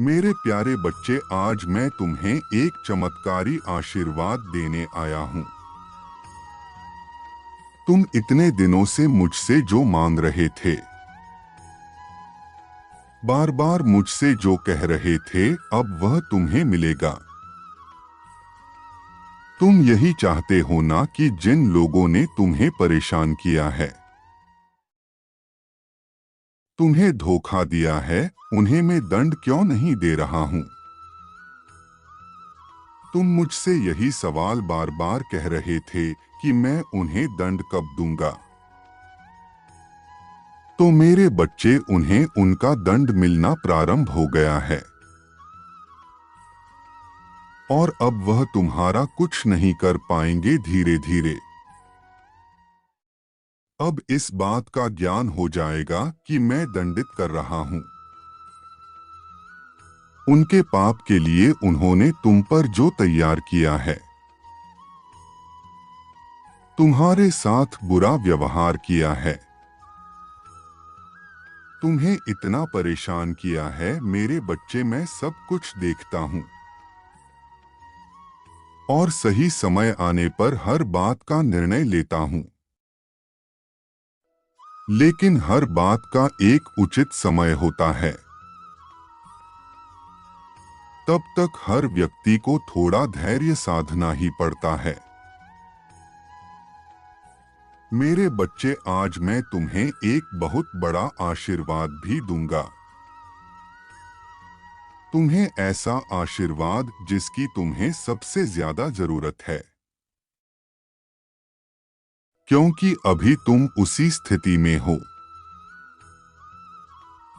मेरे प्यारे बच्चे, आज मैं तुम्हें एक चमत्कारी आशीर्वाद देने आया हूँ। तुम इतने दिनों से मुझसे जो मांग रहे थे, बार बार मुझसे जो कह रहे थे, अब वह तुम्हें मिलेगा। तुम यही चाहते हो ना कि जिन लोगों ने तुम्हें परेशान किया है, तुम्हें धोखा दिया है, उन्हें मैं दंड क्यों नहीं दे रहा हूँ? तुम मुझसे यही सवाल बार बार कह रहे थे कि मैं उन्हें दंड कब दूंगा। तो मेरे बच्चे, उन्हें उनका दंड मिलना प्रारंभ हो गया है और अब वह तुम्हारा कुछ नहीं कर पाएंगे। धीरे धीरे अब इस बात का ज्ञान हो जाएगा कि मैं दंडित कर रहा हूं। उनके पाप के लिए उन्होंने तुम पर जो तैयार किया है, तुम्हारे साथ बुरा व्यवहार किया है, तुम्हें इतना परेशान किया है, मेरे बच्चे, मैं सब कुछ देखता हूं और सही समय आने पर हर बात का निर्णय लेता हूं। लेकिन हर बात का एक उचित समय होता है। तब तक हर व्यक्ति को थोड़ा धैर्य साधना ही पड़ता है। मेरे बच्चे, आज मैं तुम्हें एक बहुत बड़ा आशीर्वाद भी दूंगा। तुम्हें ऐसा आशीर्वाद जिसकी तुम्हें सबसे ज्यादा जरूरत है, क्योंकि अभी तुम उसी स्थिति में हो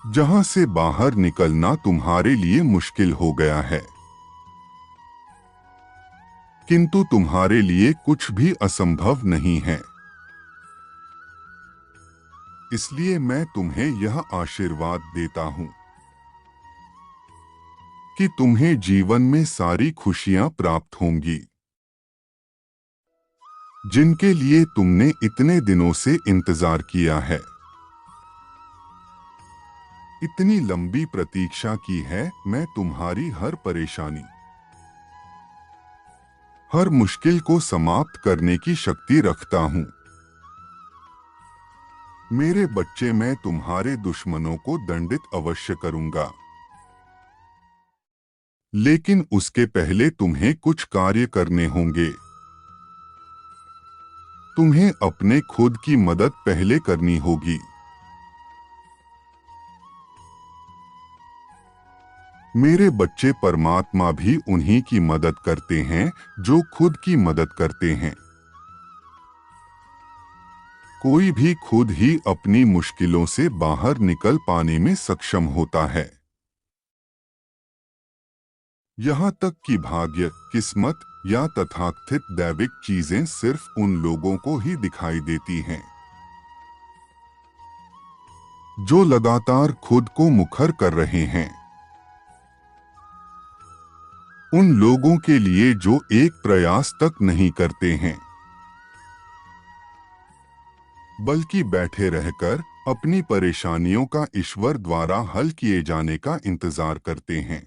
जहां से बाहर निकलना तुम्हारे लिए मुश्किल हो गया है। किंतु तुम्हारे लिए कुछ भी असंभव नहीं है। इसलिए मैं तुम्हें यह आशीर्वाद देता हूं कि तुम्हें जीवन में सारी खुशियां प्राप्त होंगी, जिनके लिए तुमने इतने दिनों से इंतजार किया है, इतनी लंबी प्रतीक्षा की है। मैं तुम्हारी हर परेशानी, हर मुश्किल को समाप्त करने की शक्ति रखता हूं। मेरे बच्चे, मैं तुम्हारे दुश्मनों को दंडित अवश्य करूंगा, लेकिन उसके पहले तुम्हें कुछ कार्य करने होंगे। तुम्हें अपने खुद की मदद पहले करनी होगी। मेरे बच्चे, परमात्मा भी उन्हीं की मदद करते हैं जो खुद की मदद करते हैं। कोई भी खुद ही अपनी मुश्किलों से बाहर निकल पाने में सक्षम होता है। यहाँ तक कि भाग्य, किस्मत या तथाकथित दैविक चीजें सिर्फ उन लोगों को ही दिखाई देती हैं जो लगातार खुद को मुखर कर रहे हैं। उन लोगों के लिए जो एक प्रयास तक नहीं करते हैं, बल्कि बैठे रहकर अपनी परेशानियों का ईश्वर द्वारा हल किए जाने का इंतजार करते हैं।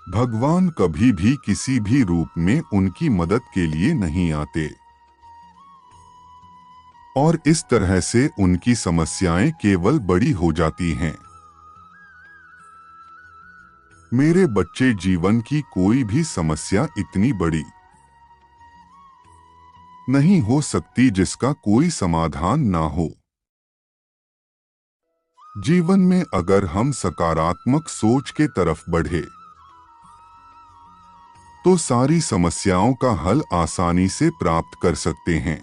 भगवान कभी भी किसी भी रूप में उनकी मदद के लिए नहीं आते और इस तरह से उनकी समस्याएं केवल बड़ी हो जाती हैं। मेरे बच्चे, जीवन की कोई भी समस्या इतनी बड़ी नहीं हो सकती जिसका कोई समाधान ना हो। जीवन में अगर हम सकारात्मक सोच के तरफ बढ़े तो सारी समस्याओं का हल आसानी से प्राप्त कर सकते हैं।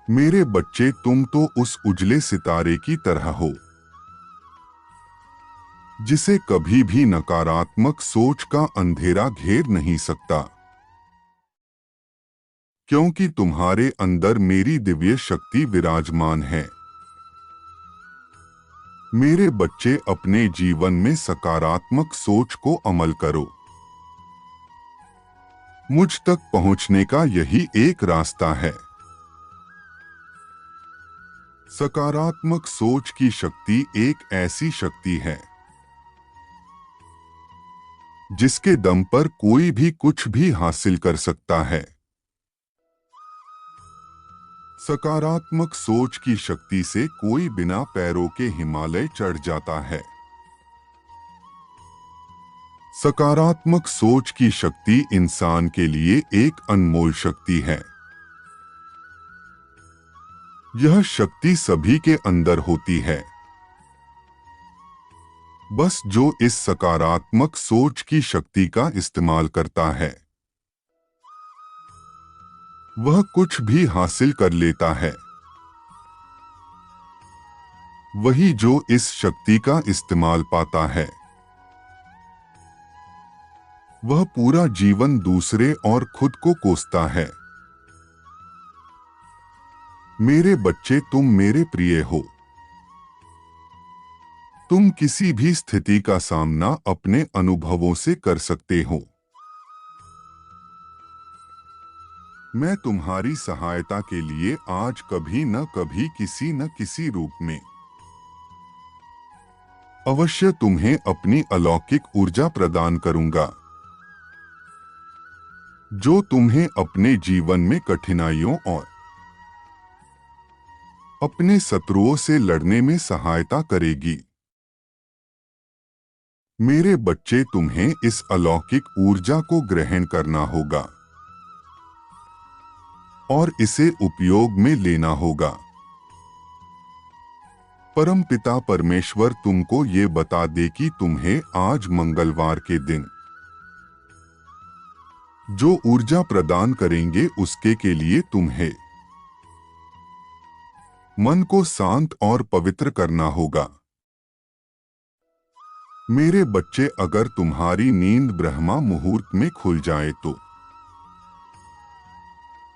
मेरे बच्चे, तुम तो उस उजले सितारे की तरह हो जिसे कभी भी नकारात्मक सोच का अंधेरा घेर नहीं सकता, क्योंकि तुम्हारे अंदर मेरी दिव्य शक्ति विराजमान है। मेरे बच्चे, अपने जीवन में सकारात्मक सोच को अमल करो। मुझ तक पहुंचने का यही एक रास्ता है। सकारात्मक सोच की शक्ति एक ऐसी शक्ति है जिसके दम पर कोई भी कुछ भी हासिल कर सकता है। सकारात्मक सोच की शक्ति से कोई बिना पैरों के हिमालय चढ़ जाता है। सकारात्मक सोच की शक्ति इंसान के लिए एक अनमोल शक्ति है। यह शक्ति सभी के अंदर होती है। बस जो इस सकारात्मक सोच की शक्ति का इस्तेमाल करता है वह कुछ भी हासिल कर लेता है। वही जो इस शक्ति का इस्तेमाल पाता है वह पूरा जीवन दूसरे और खुद को कोसता है। मेरे बच्चे, तुम मेरे प्रिय हो। तुम किसी भी स्थिति का सामना अपने अनुभवों से कर सकते हो। मैं तुम्हारी सहायता के लिए आज कभी न कभी किसी न किसी रूप में अवश्य तुम्हें अपनी अलौकिक ऊर्जा प्रदान करूंगा जो तुम्हें अपने जीवन में कठिनाइयों और अपने शत्रुओं से लड़ने में सहायता करेगी। मेरे बच्चे, तुम्हें इस अलौकिक ऊर्जा को ग्रहण करना होगा और इसे उपयोग में लेना होगा। परमपिता परमेश्वर तुमको ये बता दे कि तुम्हें आज मंगलवार के दिन जो ऊर्जा प्रदान करेंगे उसके के लिए तुम्हें मन को शांत और पवित्र करना होगा। मेरे बच्चे, अगर तुम्हारी नींद ब्रह्मा मुहूर्त में खुल जाए तो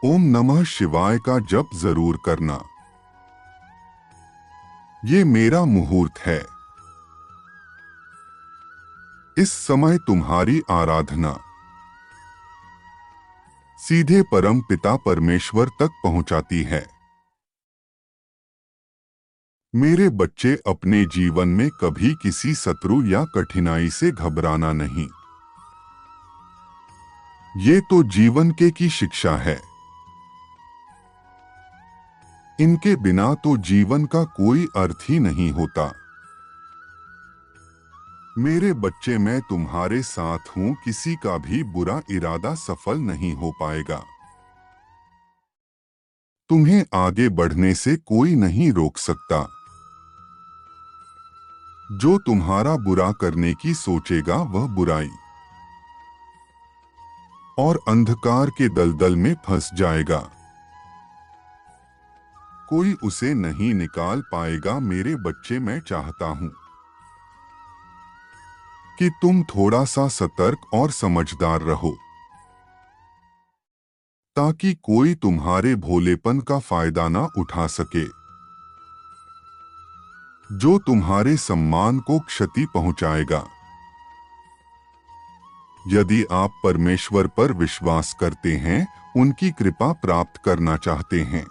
ओम नमः शिवाय का जप जरूर करना। ये मेरा मुहूर्त है। इस समय तुम्हारी आराधना सीधे परम पिता परमेश्वर तक पहुंचाती है। मेरे बच्चे, अपने जीवन में कभी किसी शत्रु या कठिनाई से घबराना नहीं। ये तो जीवन की शिक्षा है। इनके बिना तो जीवन का कोई अर्थ ही नहीं होता। मेरे बच्चे, मैं तुम्हारे साथ हूं। किसी का भी बुरा इरादा सफल नहीं हो पाएगा। तुम्हें आगे बढ़ने से कोई नहीं रोक सकता। जो तुम्हारा बुरा करने की सोचेगा वह बुराई और अंधकार के दलदल में फंस जाएगा। कोई उसे नहीं निकाल पाएगा। मेरे बच्चे, मैं चाहता हूं कि तुम थोड़ा सा सतर्क और समझदार रहो ताकि कोई तुम्हारे भोलेपन का फायदा ना उठा सके जो तुम्हारे सम्मान को क्षति पहुंचाएगा। यदि आप परमेश्वर पर विश्वास करते हैं, उनकी कृपा प्राप्त करना चाहते हैं,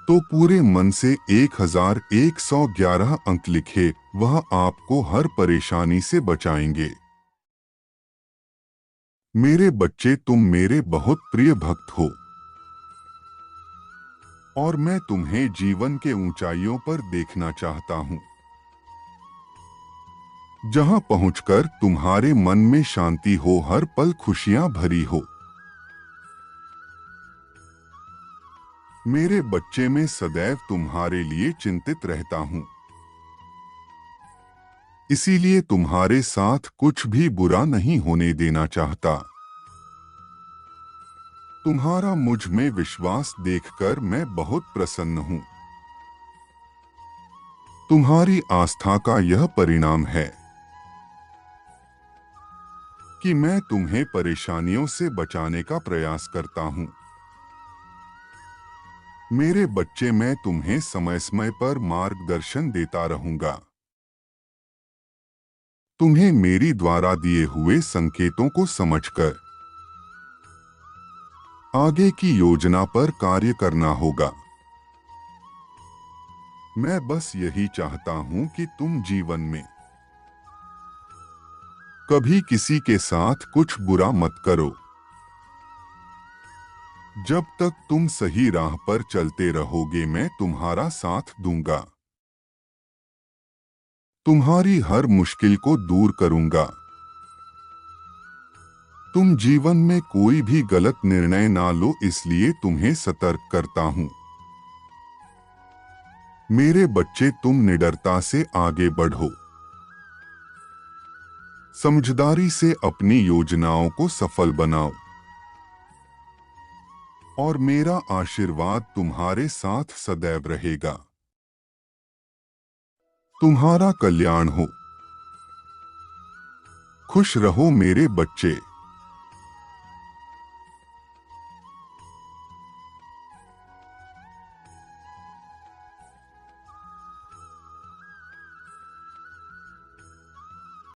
तो पूरे मन से 1111 अंक लिखे। वह आपको हर परेशानी से बचाएंगे। मेरे बच्चे, तुम मेरे बहुत प्रिय भक्त हो और मैं तुम्हें जीवन के ऊंचाइयों पर देखना चाहता हूं, जहां पहुंचकर तुम्हारे मन में शांति हो, हर पल खुशियां भरी हो। मेरे बच्चे, मैं सदैव तुम्हारे लिए चिंतित रहता हूं, इसीलिए तुम्हारे साथ कुछ भी बुरा नहीं होने देना चाहता। तुम्हारा मुझ में विश्वास देखकर मैं बहुत प्रसन्न हूं। तुम्हारी आस्था का यह परिणाम है कि मैं तुम्हें परेशानियों से बचाने का प्रयास करता हूं। मेरे बच्चे, मैं तुम्हें समय समय पर मार्गदर्शन देता रहूंगा। तुम्हें मेरी द्वारा दिए हुए संकेतों को समझकर आगे की योजना पर कार्य करना होगा। मैं बस यही चाहता हूं कि तुम जीवन में कभी किसी के साथ कुछ बुरा मत करो। जब तक तुम सही राह पर चलते रहोगे, मैं तुम्हारा साथ दूंगा। तुम्हारी हर मुश्किल को दूर करूंगा। तुम जीवन में कोई भी गलत निर्णय ना लो, इसलिए तुम्हें सतर्क करता हूं। मेरे बच्चे, तुम निडरता से आगे बढ़ो। समझदारी से अपनी योजनाओं को सफल बनाओ और मेरा आशीर्वाद तुम्हारे साथ सदैव रहेगा। तुम्हारा कल्याण हो। खुश रहो मेरे बच्चे।